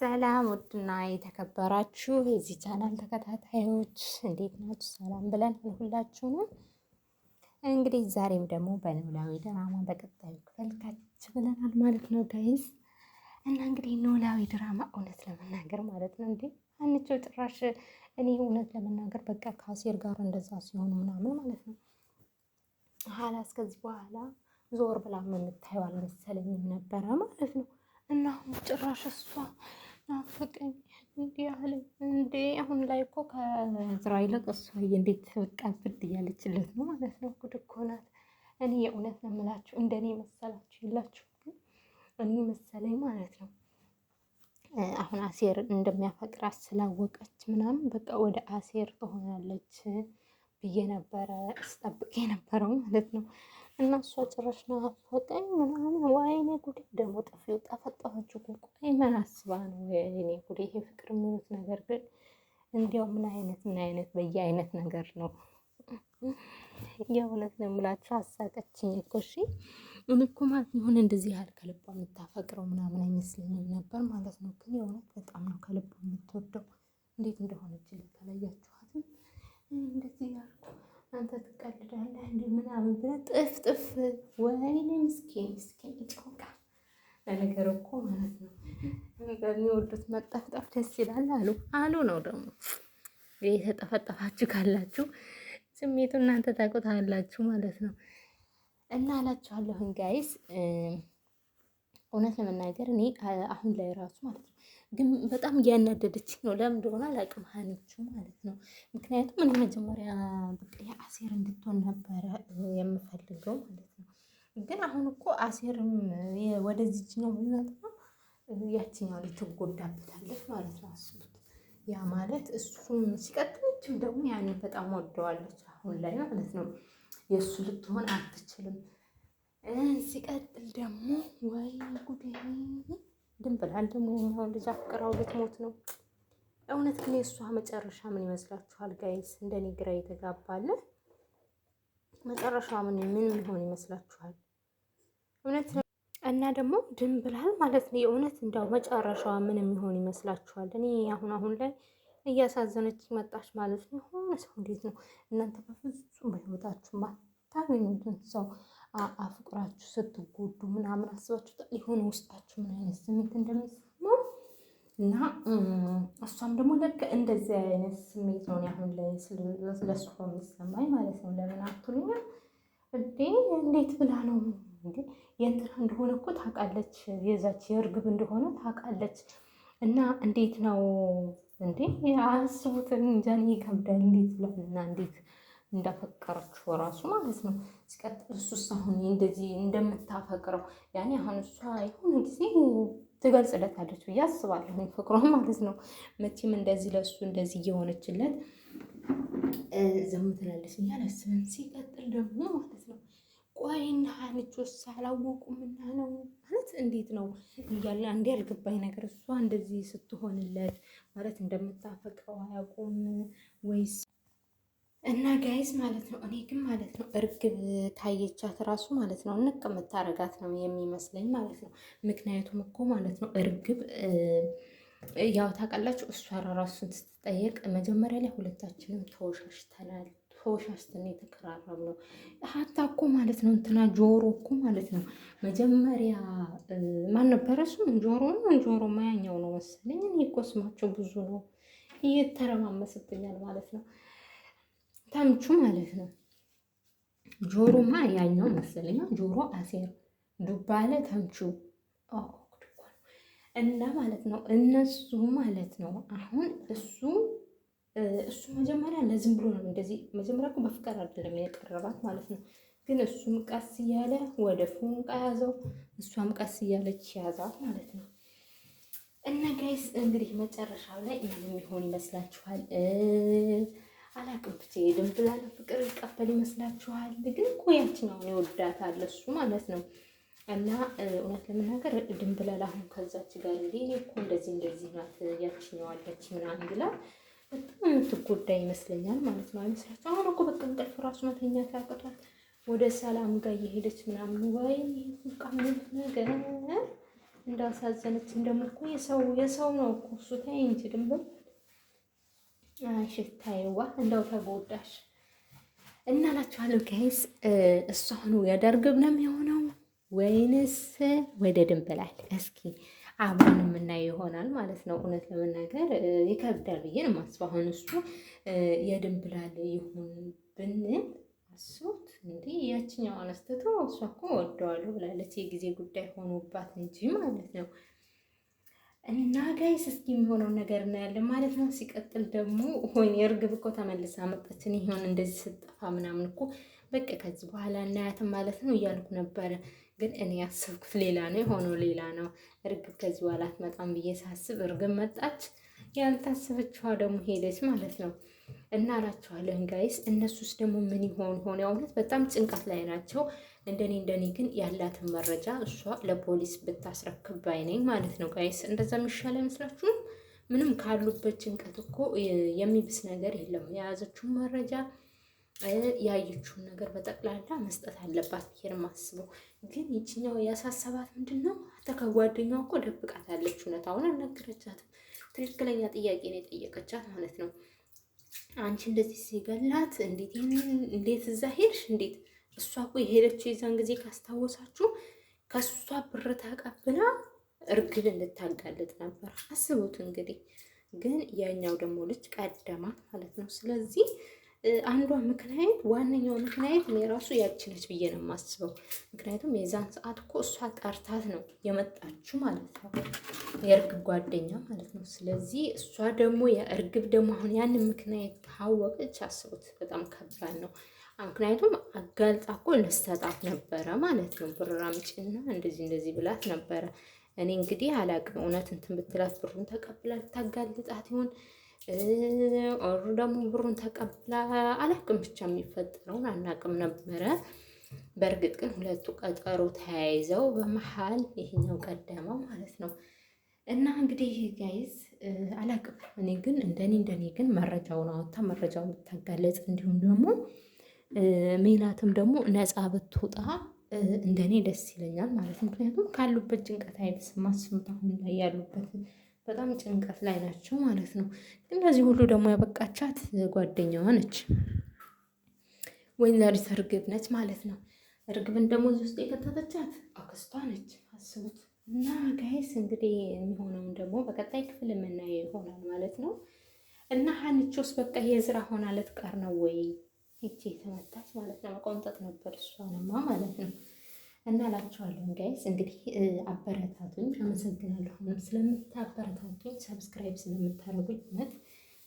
ሰላም ውድና የተከበራችሁ የዚህ ቻናል ተከታታዮች እንዴት ናችሁ? ሰላም ብለን ሁላችሁንም እንግዲህ ዛሬም ደግሞ በኖላዊ ድራማ በቀጣዩ ክፍል ከች ብለናል ማለት ነው ጋይስ። እና እንግዲህ ኖላዊ ድራማ እውነት ለመናገር ማለት ነው እንዴ አንቺው ጭራሽ እኔ እውነት ለመናገር በቃ ከአሴር ጋር እንደዛ ሲሆኑ ምናምን ማለት ነው ሀላስ ከዚህ በኋላ ዞር ብላ የምታየው አልመሰለኝም ነበረ ማለት ነው። እና አሁን ጭራሽ እሷ ናፍቀኝ እንዲህ አለ እንዴ! አሁን ላይ እኮ ከዝራ ይልቅ እሷ እንዴት በቃ ብድ እያለችለት ነው ማለት ነው። ጉድ እኮ ናት። እኔ የእውነት ነው የምላችሁ እንደኔ መሰላችሁ የላችሁ ግን እኔ መሰለኝ ማለት ነው። አሁን አሴር እንደሚያፈቅራት ስላወቀች ምናምን በቃ ወደ አሴር ትሆናለች ብዬ ነበረ ስጠብቅ የነበረው ማለት ነው። እና እሷ ጭራሽ ናፈቀኝ ምናምን ወይኔ ጉዴ! ደግሞ ጠፊው ጠፈጠፈችው እኮ ቆይ ምን አስባ ነው? ወይኔ ጉዴ! ይሄ ፍቅር የሚሉት ነገር ግን እንዲያው ምን አይነት በየአይነት ነገር ነው። የእውነት ነው የምላችሁ አሳቀችኝ እኮ እሺ። እኔ እኮ ማለት ይሁን እንደዚህ ያህል ከልቧ የምታፈቅረው ምናምን አይመስለኝም ነበር ማለት ነው። ግን የእውነት በጣም ነው ከልቧ የምትወደው። እንዴት እንደሆነች ልታለያችኋትም እንደዚህ ያልኩ አንተ ትቀልዳለህ እንዴ ምናምን ብለህ ጥፍ ወይኔ ምስኪን ጮካ። ለነገር እኮ ማለት ነው በሚወዱት መጠፍጠፍ ደስ ይላል አሉ ነው ደግሞ የተጠፈጠፋችሁ ካላችሁ ስሜቱ እናንተ ታውቁታላችሁ ማለት ነው። እና አላችኋለሁኝ ጋይስ እውነት ለመናገር እኔ አሁን ላይ ራሱ ማለት ነው ግን በጣም እያናደደችኝ ነው። ለምን እንደሆነ አላውቅም ሀኒቹ ማለት ነው። ምክንያቱም እኔ መጀመሪያ በቃ የአሴር እንድትሆን ነበረ የምፈልገው ማለት ነው። ግን አሁን እኮ አሴርም ወደዚህኛው ቢመጣ ያችኛው ላይ ትጎዳበታለች ማለት ነው። አስቡት። ያ ማለት እሱም ሲቀጥልችም ደግሞ ያንን በጣም ወደዋለች አሁን ላይ ማለት ነው። የእሱ ልትሆን አትችልም። ሲቀጥል ደግሞ ወይ ጉዴ ድንብላል ደግሞ የሚሆን ልጅ አፍቅራው ልትሞት ነው። እውነት ግን የእሷ መጨረሻ ምን ይመስላችኋል ጋይስ? እንደኔ ግራ የተጋባለ መጨረሻ ምን ሊሆን ይመስላችኋል? እውነት እና ደግሞ ድንብላል ማለት ነው። የእውነት እንዳው መጨረሻዋ ምን የሚሆን ይመስላችኋል? እኔ አሁን ላይ እያሳዘነች መጣች ማለት ነው። የሆነ ሰው እንዴት ነው እናንተ በፍጹም በህይወታችሁ ማታገኙትን ሰው አፍቅራችሁ ስትጎዱ ምናምን አስባችሁ የሆነ ውስጣችሁ ምን አይነት ስሜት እንደሚሰማው እና እሷም ደግሞ ልክ እንደዚህ አይነት ስሜት ነው አሁን ላይ ለእሷ የሚሰማኝ ማለት ነው። ለምን አትሉኝም እንዴ? እንዴት ብላ ነው እንዴ? የእንትና እንደሆነ እኮ ታውቃለች፣ የዛች የእርግብ እንደሆነ ታውቃለች። እና እንዴት ነው እንዴ? አስቡት እንጃ ይከብዳል። እንዴት ብላና እንዴት እንዳፈቀረችው ራሱ ማለት ነው። ሲቀጥል እሱስ አሁን እንደዚህ እንደምታፈቅረው ያኔ አሁን እሷ የሆነ ጊዜ ትገልጽለታለች ብዬ አስባለሁ ፍቅሯን ማለት ነው። መቼም እንደዚህ ለእሱ እንደዚህ እየሆነችለት ዝም ትላለች ብዬ አላስብም። ሲቀጥል ደግሞ ማለት ነው ቆይና ሀኒቾስ አላወቁምና ነው ማለት እንዴት ነው እያለ አንዴ ያልገባኝ ነገር እሷ እንደዚህ ስትሆንለት ማለት እንደምታፈቅረው አያውቁም ወይስ? እና ጋይዝ ማለት ነው እኔ ግን ማለት ነው እርግብ ታየቻት ራሱ ማለት ነው እንቅ የምታረጋት ነው የሚመስለኝ ማለት ነው። ምክንያቱም እኮ ማለት ነው እርግብ ያው ታውቃላችሁ እሷ ራሱን ስትጠየቅ መጀመሪያ ላይ ሁለታችንም ተወሻሽተን የተቀራረብ ነው። ሀታ እኮ ማለት ነው እንትና ጆሮ እኮ ማለት ነው መጀመሪያ ማን ነበረ እሱም ጆሮ ማያኛው ነው መሰለኝ። እኔ እኮ ስማቸው ብዙ ነው እየተረማመስብኛል ማለት ነው። ተምቹ ማለት ነው። ጆሮማ ያኛው መሰለኛ ጆሮ አሴር ዱባለ ተምቹ እና ማለት ነው እነሱ ማለት ነው። አሁን እሱ መጀመሪያ ለዝም ብሎ ነው እንደዚህ መጀመሪያ እኮ በፍቅር አይደለም የቀረባት ማለት ነው። ግን እሱም ቀስ እያለ ወደ ፎንቃ ያዘው፣ እሷም ቀስ እያለች ያዛት ማለት ነው። እና ጋይስ እንግዲህ መጨረሻው ላይ ምን የሚሆን ይመስላችኋል? አላቅም ብቻ የድንብላል ፍቅር ይቀበል ይመስላችኋል? ግን እኮ ያችኛውን ይወዳታል እሱ ማለት ነው። እና እውነት ለመናገር ድንብላል አሁን ከዛች ጋር እንዴ እኮ እንደዚህ ናት ያችኛዋለች ምናምን ብላ በጣም የምትጎዳ ይመስለኛል ማለት ነው። አይመስላችሁ? አሁን እኮ በቃ እንቅልፍ ራሱ መተኛት ያቅቷል። ወደ ሰላም ጋር እየሄደች ምናምን ወይ ቃ ነገር እንዳሳዘነችን ደግሞ እኮ የሰው ነው እኮ እሱ። ተይ እንጂ ድንበር ሽታይዋ እንደው ተጎዳሽ እና እላችኋለሁ ጋይስ። እሱ አሁን ወደ እርግብ ነው የሚሆነው ወይንስ ወደ ድንብላል? እስኪ አብረን የምናየው ይሆናል ማለት ነው። እውነት ለመናገር ይከብዳል ብዬ ነው የማስበው። አሁን እሱ የድንብላል ይሁን ብንል አስቡት እንዲህ ያችኛው አነስተቶ እሷ እኮ ወደዋለሁ ብላለች። የጊዜ ጉዳይ ሆኖባት እንጂ ማለት ነው። እና ጋይስ እስኪ የሚሆነውን ነገር እናያለን ማለት ነው። ሲቀጥል ደግሞ ወይኔ እርግብ እኮ ተመልሳ መጣችን። ይሆን እንደዚህ ስጠፋ ምናምን እኮ በቃ ከዚህ በኋላ እናያትም ማለት ነው እያልኩ ነበረ። ግን እኔ ያሰብኩት ሌላ ነው የሆነው ሌላ ነው። እርግብ ከዚህ በኋላ አትመጣም ብዬ ሳስብ እርግብ መጣች። ያልታሰበችዋ ደግሞ ሄደች ማለት ነው። እና እላችኋለሁ ጋይስ እነሱስ ደግሞ ምን ይሆን ሆነ? እውነት በጣም ጭንቀት ላይ ናቸው። እንደኔ ግን ያላትን መረጃ እሷ ለፖሊስ ብታስረክብ ባይ ነኝ ማለት ነው ጋይስ። እንደዛ የሚሻል አይመስላችሁም? ምንም ካሉበት ጭንቀት እኮ የሚብስ ነገር የለም። የያዘችውን መረጃ ያየችውን ነገር በጠቅላላ መስጠት አለባት ብዬ ነው የማስበው። ግን ይችኛው ያሳሰባት ምንድን ነው? ከጓደኛዋ እኮ ደብቃታለች። እውነታውን አልነገረቻትም። ትክክለኛ ጥያቄ ነው የጠየቀቻት ማለት ነው። አንቺ እንደዚህ ሲገላት እንዴት እዛ ሄድሽ? እንዴት እሷ እኮ የሄደችው የዛን ጊዜ ካስታወሳችሁ ከእሷ ብር ተቀብላ እርግብን ልታጋልጥ ነበር። አስቡት እንግዲህ። ግን ያኛው ደግሞ ልጅ ቀደማት ማለት ነው። ስለዚህ አንዷ ምክንያት ዋነኛው ምክንያት እኔ ራሱ ያችነች ብዬ ነው የማስበው። ምክንያቱም የዛን ሰዓት እኮ እሷ ጠርታት ነው የመጣችው ማለት ነው፣ የእርግብ ጓደኛ ማለት ነው። ስለዚህ እሷ ደግሞ የእርግብ ደግሞ አሁን ያንን ምክንያት ካወቀች አስቡት፣ በጣም ከባድ ነው። ምክንያቱም አጋልጣ እኮ ልትሰጣት ነበረ ማለት ነው። ብር አምጪና እንደዚህ ብላት ነበረ። እኔ እንግዲህ አላቅም እውነት እንትን ብትላት ብሩን ተቀብላ ልታጋልጣት ይሆን ኦሩ ደግሞ ብሩን ተቀብላ አላቅም። ብቻ የሚፈጠረውን አናቅም ነበረ። በእርግጥ ግን ሁለቱ ቀጠሮ ተያይዘው በመሀል ይሄኛው ቀደመው ማለት ነው። እና እንግዲህ ጋይዝ አላቅም። እኔ ግን እንደኔ ግን መረጃውን አወጣ መረጃውን ብታጋለጽ እንዲሁም ደግሞ ሜላትም ደግሞ ነፃ ብትወጣ እንደኔ ደስ ይለኛል ማለት ነው። ምክንያቱም ካሉበት ጭንቀት አይብስም። አስቡት አሁን ላይ ያሉበት በጣም ጭንቀት ላይ ናቸው ማለት ነው። እንደዚህ ሁሉ ደግሞ ያበቃቻት ጓደኛዋ ነች፣ ወይዘሪት እርግብ ነች ማለት ነው። እርግብን ደግሞ እዚህ ውስጥ የከተተቻት አክስቷ ነች። አስቡት። እና ጋይስ እንግዲህ የሚሆነውን ደግሞ በቀጣይ ክፍል የምናየው ይሆናል ማለት ነው። እና ሀኒቾስ በቃ የዝራ ሆና ልትቀር ነው ወይ? ይቺ የተመታች ማለት ነው። መቆንጠጥ ነበር እሷንማ ማለት ነው። እና እላችኋለሁ ጋይስ እንግዲህ አበረታቱኝ። አመሰግናለሁ ስለምታበረታቱኝ፣ ሰብስክራይብ ስለምታደርጉኝ እውነት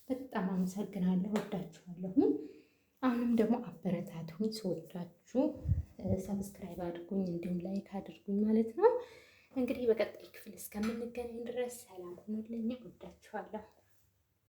በጣም አመሰግናለሁ። ወዳችኋለሁ። አሁንም ደግሞ አበረታቱኝ። ስወዳችሁ ሰብስክራይብ አድርጉኝ፣ እንዲሁም ላይክ አድርጉኝ ማለት ነው። እንግዲህ በቀጣይ ክፍል እስከምንገናኝ ድረስ ሰላም ሁኑልኝ። ወዳችኋለሁ።